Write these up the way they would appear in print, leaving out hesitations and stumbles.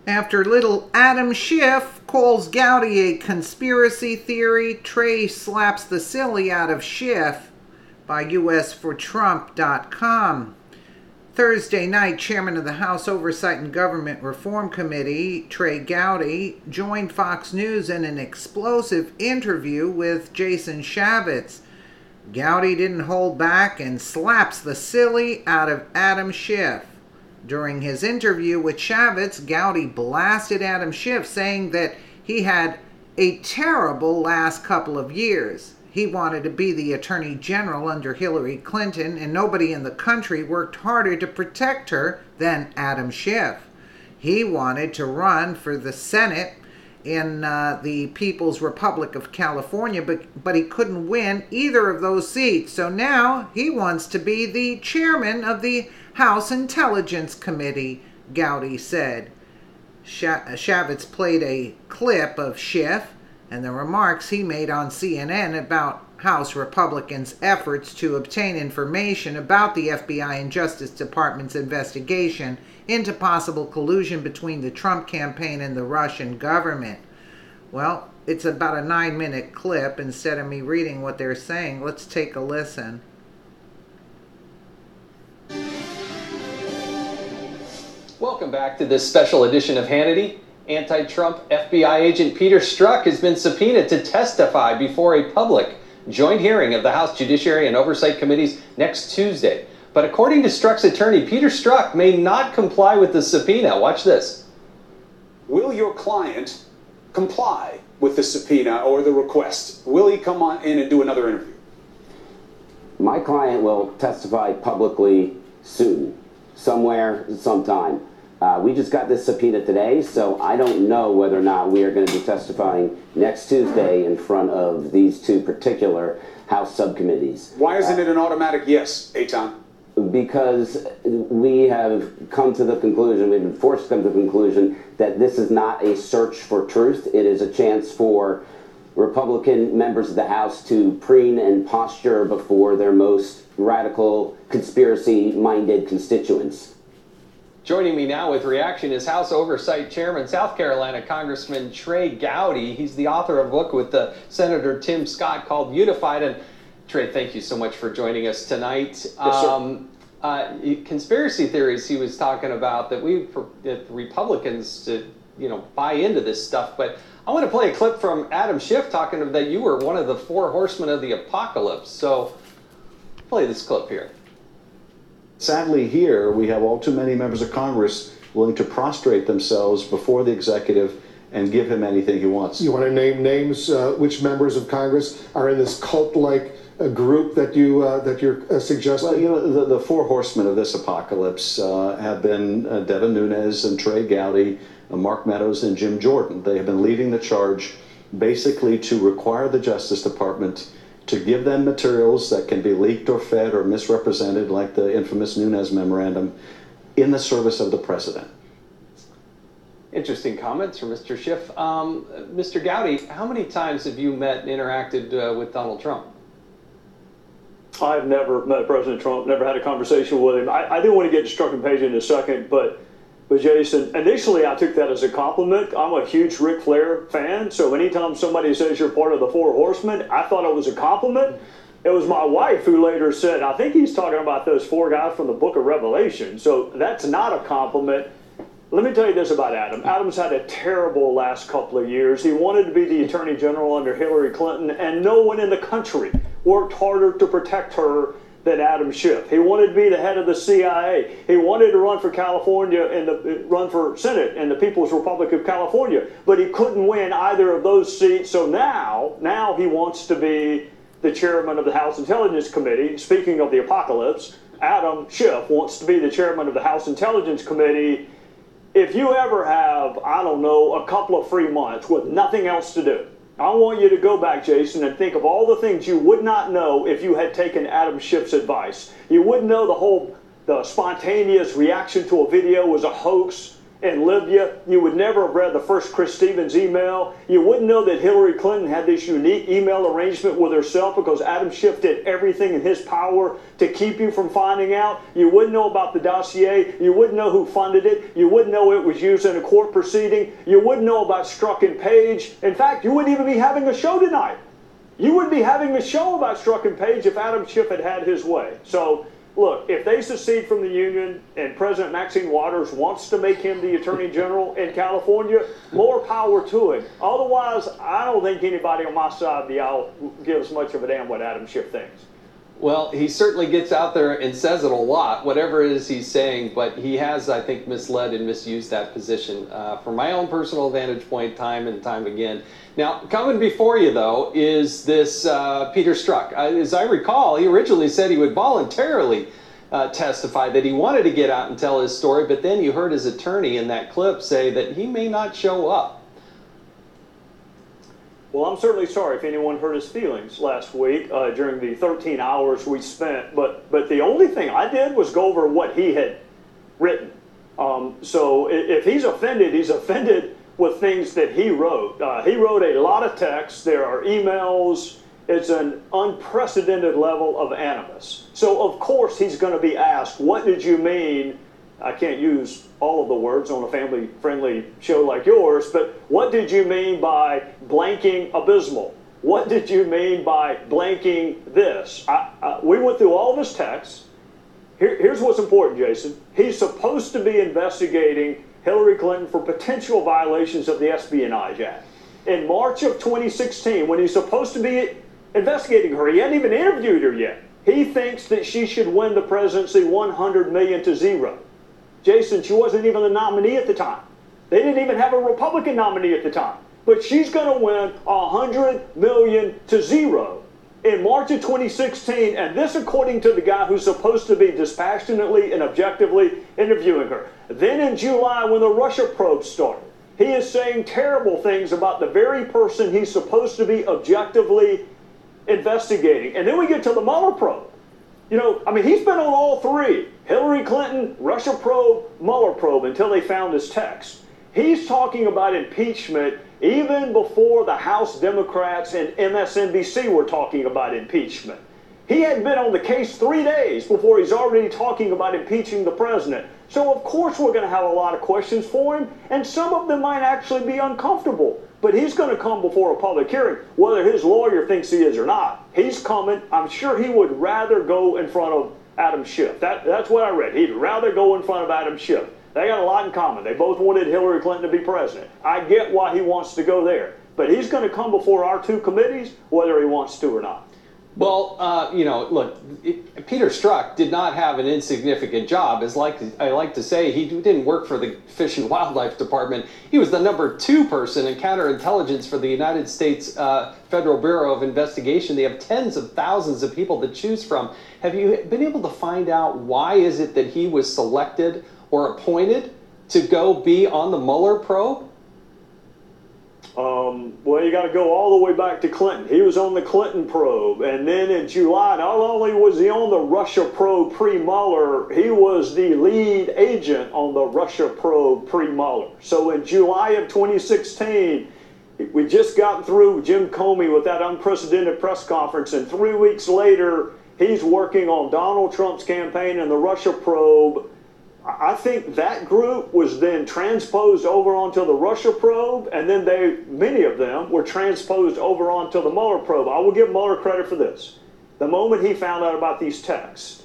After little Adam Schiff calls Gowdy a conspiracy theory, Trey slaps the silly out of Schiff by usfortrump.com. Thursday night, Chairman of the House Oversight and Government Reform Committee, Trey Gowdy, joined Fox News in an explosive interview with Jason Chaffetz. Gowdy didn't hold back and slaps the silly out of Adam Schiff. During his interview with Chaffetz, Gowdy blasted Adam Schiff, saying that he had a terrible last couple of years. He wanted to be the Attorney General under Hillary Clinton, and nobody in the country worked harder to protect her than Adam Schiff. He wanted to run for the Senate in the People's Republic of California, but he couldn't win either of those seats. So now he wants to be the chairman of the House Intelligence Committee, Gowdy said. Chaffetz played a clip of Schiff and the remarks he made on CNN about House Republicans' efforts to obtain information about the FBI and Justice Department's investigation into possible collusion between the Trump campaign and the Russian government. Well, it's about a 9-minute clip. Instead of me reading what they're saying, let's take a listen. Welcome back to this special edition of Hannity. Anti-Trump FBI agent Peter Strzok has been subpoenaed to testify before a public joint hearing of the House Judiciary and Oversight Committees next Tuesday. But according to Strzok's attorney, Peter Strzok may not comply with the subpoena. Watch this. Will your client comply with the subpoena or the request? Will he come on in and do another interview? My client will testify publicly soon, somewhere, sometime. We just got this subpoena today, so I don't know whether or not we are going to be testifying next Tuesday in front of these two particular House subcommittees. Why isn't it an automatic yes, Eitan? Because we have come to the conclusion, we've been forced to come to the conclusion that this is not a search for truth. It is a chance for Republican members of the House to preen and posture before their most radical, conspiracy-minded constituents. Joining me now with reaction is House Oversight Chairman, South Carolina Congressman Trey Gowdy. He's the author of a book with Senator Tim Scott called Unified. And Trey, thank you so much for joining us tonight. Yes, Conspiracy theories he was talking about that Republicans to buy into this stuff. But I want to play a clip from Adam Schiff talking that you were one of the 4 horsemen of the apocalypse. So play this clip here. Sadly, here we have all too many members of Congress willing to prostrate themselves before the executive and give him anything he wants. You want to name names? Which members of Congress are in this cult-like group that you're suggesting? Well, the 4 horsemen of this apocalypse have been Devin Nunes and Trey Gowdy, Mark Meadows, and Jim Jordan. They have been leading the charge, basically to require the Justice Department to give them materials that can be leaked or fed or misrepresented, like the infamous Nunes memorandum, in the service of the president. Interesting comments from Mr. Schiff. Mr. Gowdy, how many times have you met and interacted with Donald Trump? I've never met President Trump, never had a conversation with him. I do want to get to Strzok and Page in a second, but Jason, initially I took that as a compliment. I'm a huge Ric Flair fan, so anytime somebody says you're part of the 4 horsemen, I thought it was a compliment. It was my wife who later said, I think he's talking about those 4 guys from the book of Revelation. So that's not a compliment. Let me tell you this about Adam. Adam's had a terrible last couple of years. He wanted to be the Attorney General under Hillary Clinton, and no one in the country worked harder to protect her than Adam Schiff. He wanted to be the head of the CIA. He wanted to run for California and run for Senate in the People's Republic of California, but he couldn't win either of those seats. So now he wants to be the chairman of the House Intelligence Committee. Speaking of the apocalypse, Adam Schiff wants to be the chairman of the House Intelligence Committee. If you ever have, I don't know, a couple of free months with nothing else to do, I want you to go back, Jason, and think of all the things you would not know if you had taken Adam Schiff's advice. You wouldn't know the spontaneous reaction to a video was a hoax. in Libya. You would never have read the first Chris Stevens email. You wouldn't know that Hillary Clinton had this unique email arrangement with herself because Adam Schiff did everything in his power to keep you from finding out. You wouldn't know about the dossier. You wouldn't know who funded it. You wouldn't know it was used in a court proceeding. You wouldn't know about Strzok and Page. In fact, you wouldn't even be having a show tonight. You wouldn't be having a show about Strzok and Page if Adam Schiff had had his way. So, look, if they secede from the union and President Maxine Waters wants to make him the Attorney General in California, more power to him. Otherwise, I don't think anybody on my side of the aisle gives much of a damn what Adam Schiff thinks. Well, he certainly gets out there and says it a lot, whatever it is he's saying, but he has, I think, misled and misused that position from my own personal vantage point time and time again. Now, coming before you, though, is this Peter Strzok. As I recall, he originally said he would voluntarily testify, that he wanted to get out and tell his story, but then you heard his attorney in that clip say that he may not show up. Well, I'm certainly sorry if anyone hurt his feelings last week during the 13 hours we spent, but the only thing I did was go over what he had written. So if he's offended with things that he wrote. He wrote a lot of text. There are emails. It's an unprecedented level of animus. So, of course, he's going to be asked, what did you mean? I can't use all of the words on a family-friendly show like yours, but what did you mean by blanking abysmal? What did you mean by blanking this? We went through all of his texts. Here's what's important, Jason. He's supposed to be investigating Hillary Clinton for potential violations of the Espionage Act. In March of 2016, when he's supposed to be investigating her, he hadn't even interviewed her yet. He thinks that she should win the presidency 100 million to 0. Jason, she wasn't even the nominee at the time. They didn't even have a Republican nominee at the time. But she's going to win 100 million to 0 in March of 2016, and this according to the guy who's supposed to be dispassionately and objectively interviewing her. Then in July, when the Russia probe started, he is saying terrible things about the very person he's supposed to be objectively investigating. And then we get to the Mueller probe. You know, I mean, he's been on all three. Hillary Clinton, Russia probe, Mueller probe, until they found his text. He's talking about impeachment even before the House Democrats and MSNBC were talking about impeachment. He hadn't been on the case 3 days before he's already talking about impeaching the president. So of course we're going to have a lot of questions for him, and some of them might actually be uncomfortable. But he's going to come before a public hearing, whether his lawyer thinks he is or not. He's coming. I'm sure he would rather go in front of Adam Schiff. That's what I read. He'd rather go in front of Adam Schiff. They got a lot in common. They both wanted Hillary Clinton to be president. I get why he wants to go there. But he's going to come before our two committees, whether he wants to or not. Well, you know, look, Peter Strzok did not have an insignificant job. As I like to say, he didn't work for the Fish and Wildlife Department. He was the #2 person in counterintelligence for the United States Federal Bureau of Investigation. They have tens of thousands of people to choose from. Have you been able to find out why is it that he was selected or appointed to go be on the Mueller probe? Well, you got to go all the way back to Clinton. He was on the Clinton probe. And then in July, not only was he on the Russia probe pre-Mueller, he was the lead agent on the Russia probe pre-Mueller. So in July of 2016, we just got through Jim Comey with that unprecedented press conference. And 3 weeks later, he's working on Donald Trump's campaign and the Russia probe. I think that group was then transposed over onto the Russia probe, and then many of them were transposed over onto the Mueller probe. I will give Mueller credit for this. The moment he found out about these texts,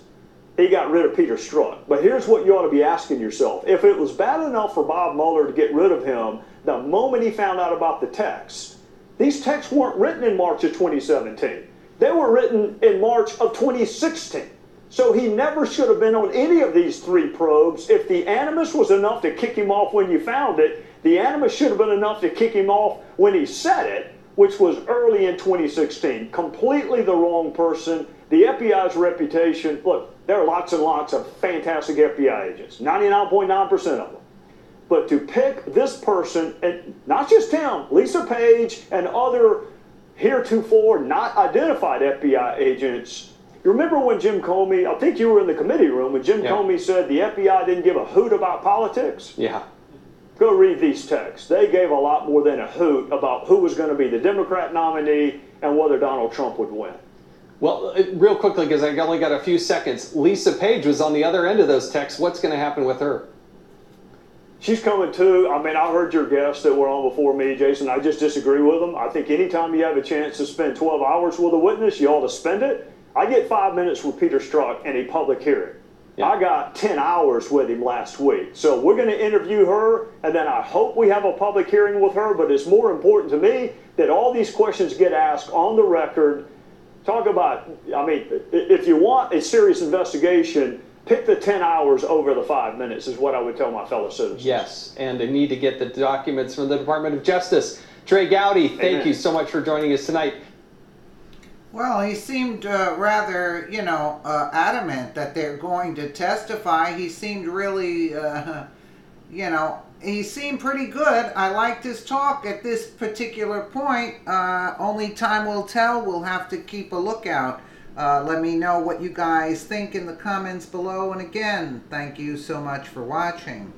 he got rid of Peter Strzok. But here's what you ought to be asking yourself. If it was bad enough for Bob Mueller to get rid of him, the moment he found out about the texts, these texts weren't written in March of 2017. They were written in March of 2016. So he never should have been on any of these three probes. If the animus was enough to kick him off when you found it, the animus should have been enough to kick him off when he said it, which was early in 2016. Completely the wrong person. The FBI's reputation, look, there are lots and lots of fantastic FBI agents, 99.9% of them. But to pick this person, and not just him, Lisa Page and other heretofore not identified FBI agents. You remember when Jim Comey, I think you were in the committee room, when Jim Comey said the FBI didn't give a hoot about politics? Yeah. Go read these texts. They gave a lot more than a hoot about who was going to be the Democrat nominee and whether Donald Trump would win. Well, real quickly, because I only got a few seconds, Lisa Page was on the other end of those texts. What's going to happen with her? She's coming too. I mean, I heard your guests that were on before me, Jason. I just disagree with them. I think anytime you have a chance to spend 12 hours with a witness, you ought to spend it. I get 5 minutes with Peter Strzok in a public hearing. Yeah. I got 10 hours with him last week. So we're going to interview her, and then I hope we have a public hearing with her. But it's more important to me that all these questions get asked on the record. Talk about, I mean, if you want a serious investigation, pick the 10 hours over the 5 minutes is what I would tell my fellow citizens. Yes, and they need to get the documents from the Department of Justice. Trey Gowdy, thank you so much for joining us tonight. Well, he seemed rather, adamant that they're going to testify. He seemed really, he seemed pretty good. I liked his talk at this particular point. Only time will tell. We'll have to keep a lookout. Let me know what you guys think in the comments below. And again, thank you so much for watching.